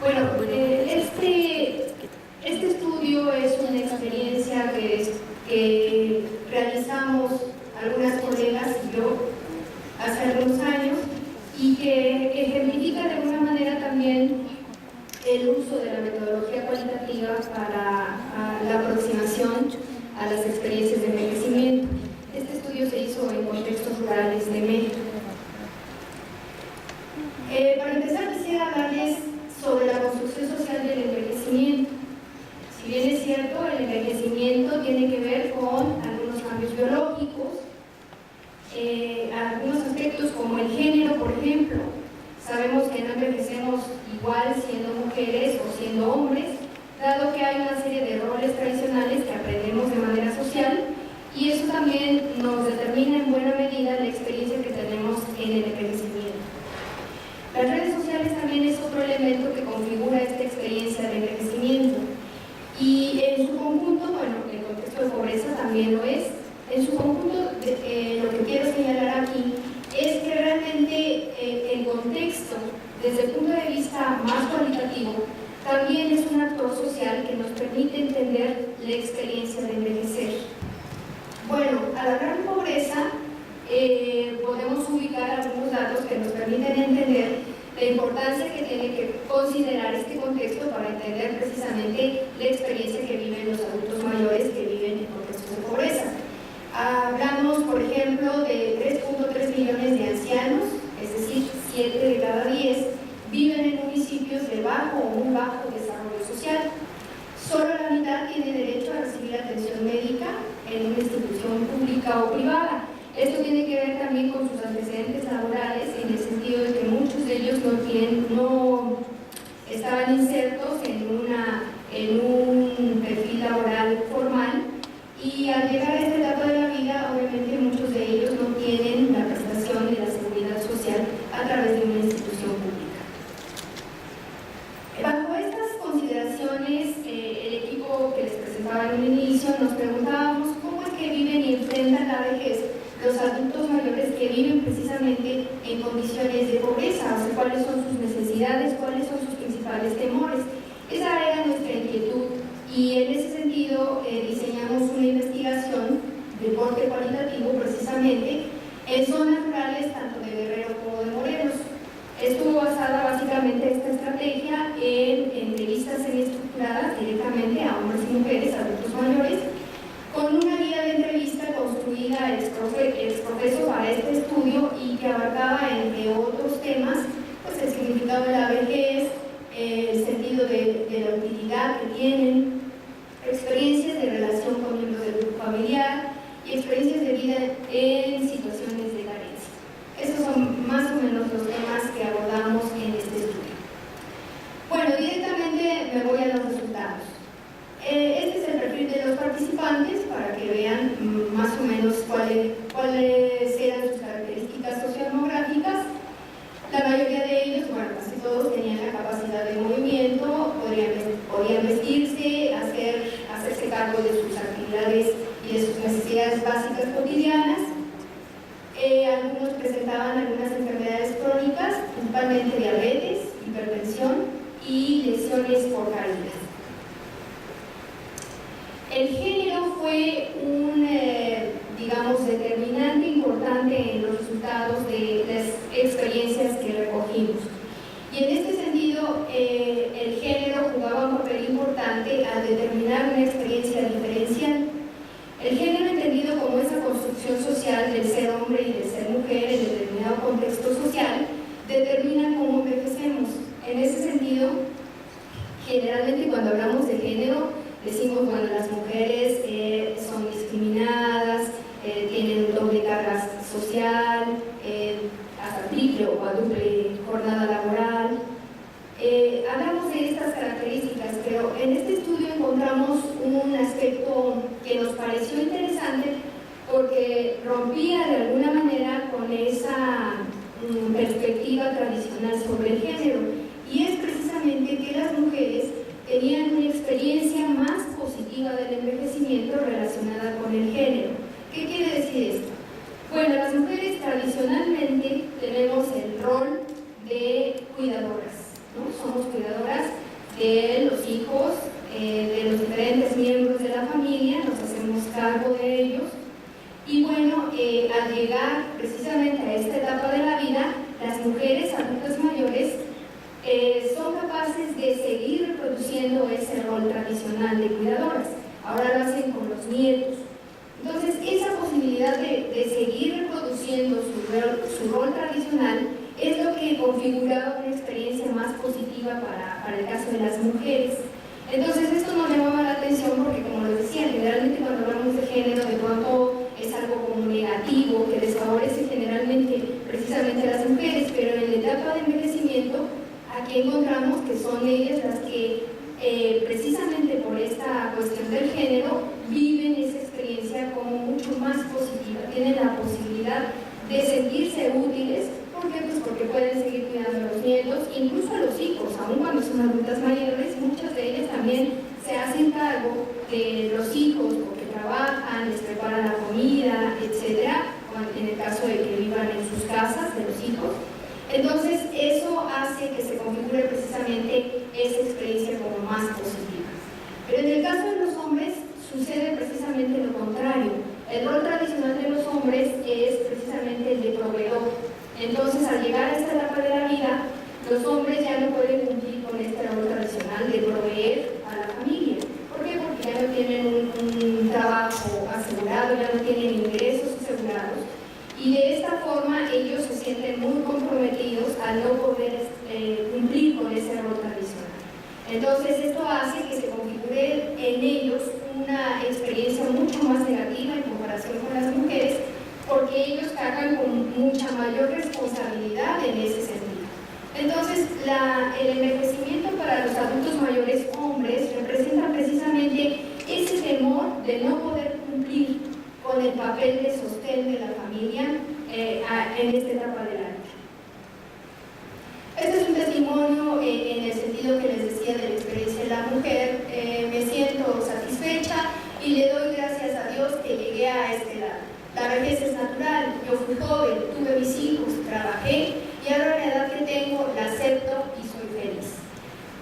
Bueno, este estudio es una experiencia que realizamos algunas colegas y yo hace algunos años y que ejemplifica de alguna manera también el uso de la metodología cualitativa para la aproximación a las experiencias de envejecimiento. Este estudio se hizo en contextos rurales de México. Para empezar, quisiera hablarles sobre la construcción social del envejecimiento. Si bien es cierto, el envejecimiento tiene que ver con algunos cambios biológicos, algunos aspectos como el género, por ejemplo. Sabemos que no envejecemos igual siendo mujeres o siendo hombres, dado que hay una serie de roles tradicionales que aprendemos de manera social, y eso también nos determina en buena medida la experiencia que tenemos en el envejecimiento. Las redes sociales también es otro elemento que configura esta experiencia de envejecimiento, y en su conjunto, bueno, el contexto de pobreza también lo es. En su conjunto, lo que quiero señalar aquí es que realmente el contexto, desde el punto de vista más cualitativo, también es un actor social que nos permite entender la experiencia de envejecer. Bueno, al hablar de pobreza, podemos ubicar algunos datos que nos permiten entender la importancia que tiene que considerar este contexto para entender precisamente la experiencia que viven los adultos mayores que viven en contextos de pobreza. Hablamos, por ejemplo, de 3.3 millones de ancianos, es decir, 7 de cada 10 viven en municipios de bajo o muy bajo desarrollo social. Solo la mitad tiene derecho a recibir atención médica en una institución pública o privada. Esto tiene que ver también con sus antecedentes laborales, en el sentido de que muchos de ellos no estaban insertos en un perfil laboral formal, y al llegar a esta etapa de la vida, obviamente muchos de ellos no tienen la prestación de la seguridad social a través de una institución pública. Bajo estas consideraciones, el equipo que les presentaba en un inicio, nos preguntábamos cómo es que viven y enfrentan la vejez los adultos mayores que viven precisamente en condiciones de pobreza, o sea, cuáles son sus necesidades, cuáles son sus principales temores. Esa era nuestra inquietud, y en ese sentido diseñamos una investigación de corte cualitativo precisamente en zonas rurales tanto de Guerrero como de Morelos. Estuvo basada básicamente esta estrategia en entrevistas semiestructuradas directamente a hombres y mujeres, adultos mayores, con una guía de entrevista construida ex profeso para este estudio y que abarcaba, entre otros temas, pues el significado de la vejez, el sentido de la utilidad que tienen, experiencias de relación con miembros del grupo familiar y experiencias de vida en situaciones de carencia. Esos son más o menos los temas que abordamos en este estudio. Bueno, directamente me voy a los resultados. Este es el perfil de los participantes para que vean más o menos cuáles eran sus características sociodemográficas. La mayoría de ellos, bueno, casi todos tenían la capacidad de movimiento, podían vestirse, hacerse cargo de sus actividades y de sus necesidades básicas cotidianas. Algunos presentaban algunas enfermedades crónicas, principalmente diabetes, hipertensión y lesiones por caídas. El género fue un, digamos, determinante importante en los resultados de las experiencias que recogimos. Y en este sentido, el género jugaba un papel importante al determinar una experiencia diferencial. El género, entendido como esa construcción social del ser hombre y del ser mujer en determinado contexto social, determina cómo envejecemos. En ese sentido, generalmente cuando hablamos de género, decimos, bueno, las mujeres son discriminadas, tienen doble carga social, hasta triple o cuádruple jornada laboral. Hablamos de estas características, pero en este estudio encontramos un aspecto que nos pareció interesante porque rompía de alguna manera con esa perspectiva tradicional sobre el género, y es precisamente que las mujeres tenían una experiencia más positiva del envejecimiento relacionada con el género. ¿Qué quiere decir esto? Bueno, las mujeres tradicionalmente tenemos el rol de cuidadoras, ¿no? Somos cuidadoras son capaces de seguir reproduciendo ese rol tradicional de cuidadoras. Ahora lo hacen con los nietos. Entonces, esa posibilidad de seguir reproduciendo su rol tradicional es lo que configuraba una experiencia más positiva para el caso de las mujeres. Entonces, esto nos llamaba la atención porque, como les decía, generalmente cuando hablamos de género, de pronto es algo como negativo, que desfavorece generalmente precisamente a las mujeres, pero en la etapa de envejecimiento, aquí encontramos que son ellas las que, precisamente por esta cuestión del género, viven esa experiencia como mucho más positiva, tienen la posibilidad de sentirse útiles. ¿Por qué? Pues porque pueden seguir cuidando a los nietos, incluso a los hijos, aun cuando son adultas mayores, muchas de ellas también se hacen cargo de los hijos porque trabajan, les preparan la comida, etcétera, en el caso de que vivan en sus casas de los hijos. Entonces, eso hace que se configure precisamente esa experiencia como más positiva. Pero en el caso de los hombres, sucede precisamente lo contrario. El rol tradicional de los hombres es precisamente el de proveedor. Entonces, al llegar a esta etapa de la vida, los hombres ya no pueden cumplir con este rol tradicional de proveer a la familia. ¿Por qué? Porque ya no tienen un trabajo asegurado, ya no tienen ingresos asegurados. Y de esta forma ellos se sienten muy comprometidos al no poder cumplir con ese rol tradicional. Entonces esto hace que se configure en ellos una experiencia mucho más negativa en comparación con las mujeres, porque ellos cargan con mucha mayor responsabilidad en ese sentido. Entonces el envejecimiento para los adultos mayores hombres representa precisamente ese temor de no poder cumplir con el papel de sostén de la familia en esta etapa de la vida. Este es un testimonio en el sentido que les decía de la experiencia de la mujer. Me siento satisfecha y le doy gracias a Dios que llegué a este lado. La vejez es natural, yo fui joven, tuve mis hijos, trabajé y ahora la edad que tengo la acepto y soy feliz.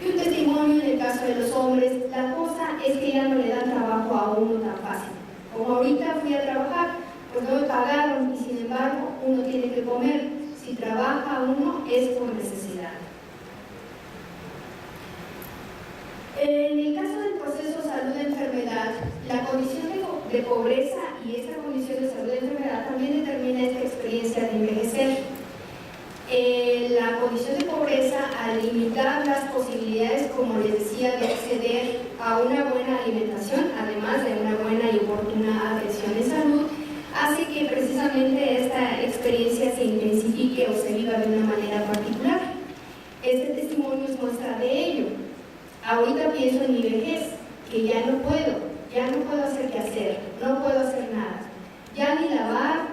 Y un testimonio en el caso de los hombres, la cosa es que ya no le dan trabajo a uno tan fácil. Como ahorita fui a trabajar, pues no me pagaron y sin embargo uno tiene que comer. Si trabaja uno es por necesidad. En el caso del proceso salud-enfermedad, la condición de pobreza y esta condición de salud-enfermedad también determina esta experiencia de envejecer. La condición de pobreza, al limitar las posibilidades, como les decía, de acceder a una buena alimentación, además de una buena y oportuna atención de salud, hace que precisamente esta experiencia se intensifique o se viva de una manera particular. Este testimonio es muestra de ello. Ahorita pienso en mi vejez, que ya no puedo hacer qué hacer, no puedo hacer nada, ya ni lavar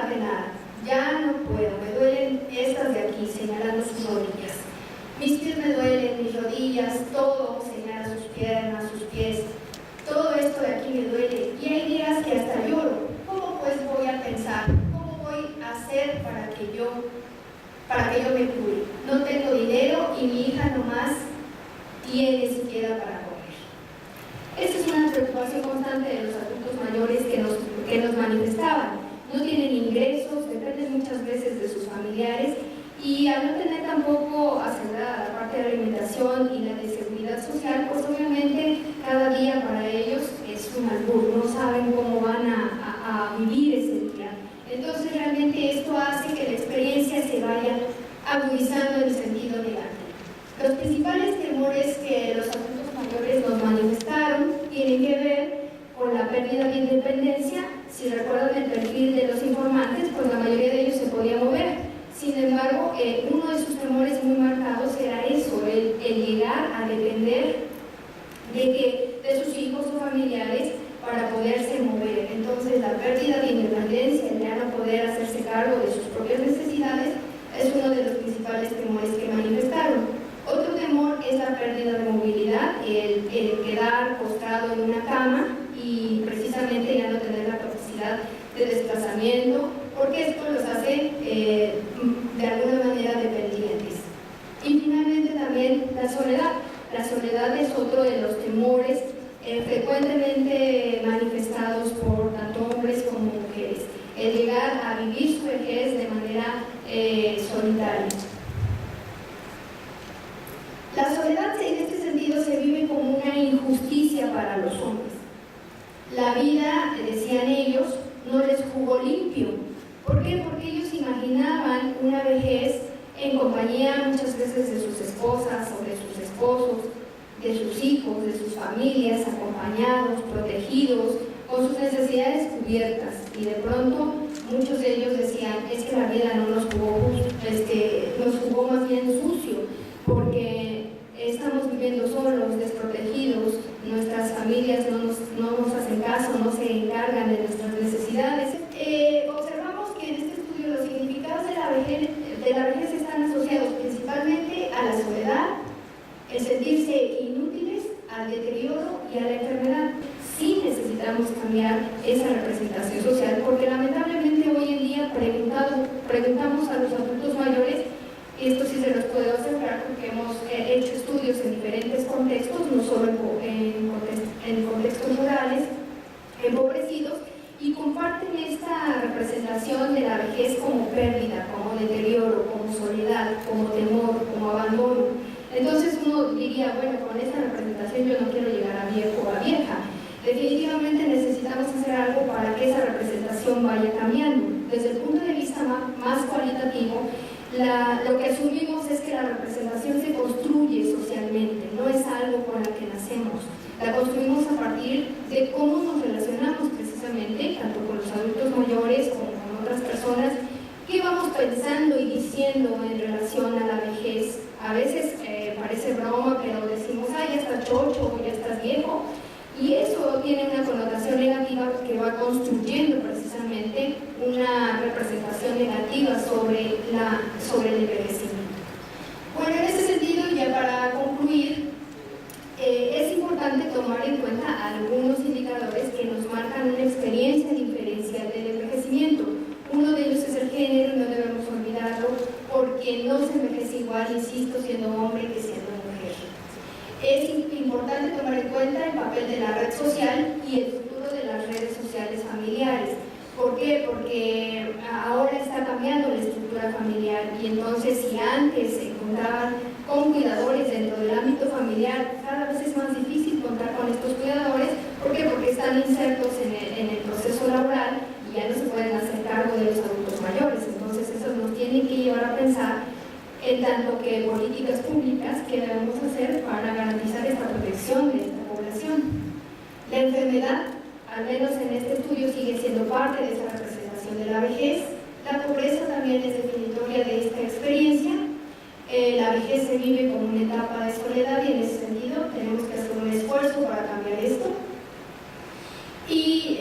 de nada, ya no puedo, me duelen estas de aquí, señalando sus rodillas, mis pies me duelen, mis rodillas, todo señala sus piernas, sus pies, todo esto de aquí me duele, y hay días que hasta lloro. ¿Cómo pues voy a pensar? ¿Cómo voy a hacer para que yo me cure? No tengo dinero y mi hija nomás tiene siquiera para comer. Esta es una preocupación constante de los adultos mayores que nos manifestaban. No tienen ingresos, dependen muchas veces de sus familiares y al no tener tampoco asegurada la parte de alimentación y la de seguridad social, pues obviamente cada día para ellos es un albur, no saben cómo van a vivir ese día. Entonces realmente esto hace que la experiencia se vaya agudizando en el sentido negativo. Los principales temores que los adultos mayores nos manifestaron tienen que ver con la pérdida de independencia. Si recuerdan el perfil de los informantes, pues la mayoría de ellos se podía mover. Sin embargo, uno de sus temores muy marcados era eso, el llegar a depender de sus hijos o familiares para poderse mover. Entonces, la pérdida de independencia, el ya no poder hacerse cargo de sus propias necesidades, es uno de los principales temores que manifestaron. Otro temor es la pérdida de movilidad, el quedar postrado en una cama y precisamente ya no tener la capacidad de desplazamiento, porque esto los hace de alguna manera dependientes. Y finalmente también la soledad. La soledad es otro de los temores frecuentemente manifestados por tanto hombres como mujeres, el llegar a vivir su vejez de manera solitaria. La soledad en este sentido se vive como una injusticia para los hombres. La vida, decían ellos, no les jugó limpio. ¿Por qué? Porque ellos imaginaban una vejez en compañía muchas veces de sus esposas o de sus esposos, de sus hijos, de sus familias, acompañados, protegidos, con sus necesidades cubiertas. Y de pronto muchos de ellos decían, es que la vida no nos jugó nos jugó más bien sucio, porque estamos viviendo solos, desprotegidos, nuestras familias no nos hacen caso, no se encargan de nuestras necesidades. Observamos que en este estudio los significados de la vejez están asociados principalmente a la soledad, el sentirse inútiles, al deterioro y a la enfermedad. Sí necesitamos cambiar esa representación social, porque lamentablemente hoy en día preguntamos a los adultos mayores, y esto sí se los puedo asegurar porque hemos hecho estudios en diferentes contextos, no solo en contextos rurales, empobrecidos, y comparten esta representación de la vejez como pérdida, como deterioro, como soledad, como temor, como abandono. Entonces uno diría, bueno, con esta representación yo no quiero llegar a viejo o a vieja. Definitivamente necesitamos hacer algo para que esa representación vaya cambiando. Desde el punto de vista más cualitativo, lo que asumimos es que la representación se construye socialmente, no es algo con la que nacemos. La construimos a partir de cómo nos relacionamos precisamente, tanto con los adultos mayores como con otras personas, qué vamos pensando y diciendo en relación a la vejez. A veces parece broma, pero decimos, ya estás chocho, ya estás viejo, y eso tiene una connotación negativa que va construyendo precisamente una representación negativa sobre el envejecimiento. Bueno, en ese sentido, ya para concluir, es importante tomar en cuenta algunos indicadores que nos marcan una experiencia diferencial del envejecimiento. Uno de ellos es el género, no debemos olvidarlo, porque no se envejece igual, insisto, siendo hombre que siendo mujer. Es importante tomar en cuenta el papel de la red social y el futuro de las redes sociales familiares. ¿Por qué? Porque ahora está cambiando la estructura familiar, y entonces si antes se contaban con cuidadores dentro del ámbito familiar, cada vez es más difícil contar con estos cuidadores. ¿Por qué? Porque están insertos en el proceso laboral y ya no se pueden hacer cargo de los adultos mayores. Entonces eso nos tiene que llevar a pensar en tanto que políticas públicas que debemos hacer para garantizar esta protección de esta población. La enfermedad, al menos en este estudio, sigue siendo parte de esa representación de la vejez. La pobreza también es definitoria de esta experiencia. La vejez se vive como una etapa de soledad, y en ese sentido tenemos que hacer un esfuerzo para cambiar esto. Y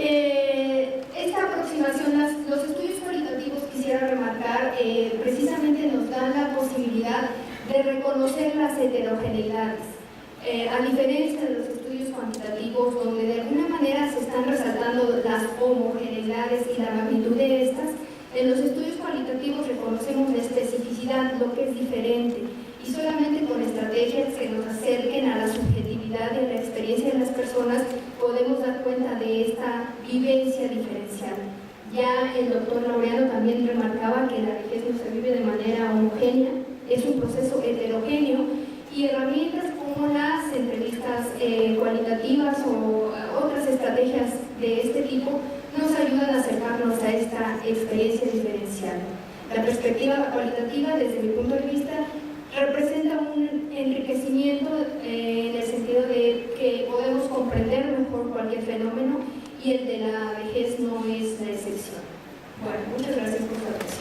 esta aproximación, los estudios cualitativos, quisiera remarcar, precisamente nos dan la posibilidad de reconocer las heterogeneidades. A diferencia de los estudios cuantitativos, donde de alguna manera se están resaltando las homogeneidades y la magnitud de estas, en los estudios cualitativos reconocemos la especificidad, lo que es diferente, y solamente con estrategias que nos acerquen a la subjetividad y a la experiencia de las personas podemos dar cuenta de esta vivencia diferencial. Ya el doctor Laureano también remarcaba que la vejez no se vive de manera homogénea, es un proceso heterogéneo, y herramientas como las entrevistas cualitativas o otras estrategias de este tipo nos ayudan a acercarnos a esta experiencia diferencial. La perspectiva cualitativa, desde mi punto de vista, representa un enriquecimiento en el sentido de que podemos comprender mejor cualquier fenómeno, y el de la vejez no es la excepción. Bueno, muchas gracias por su atención.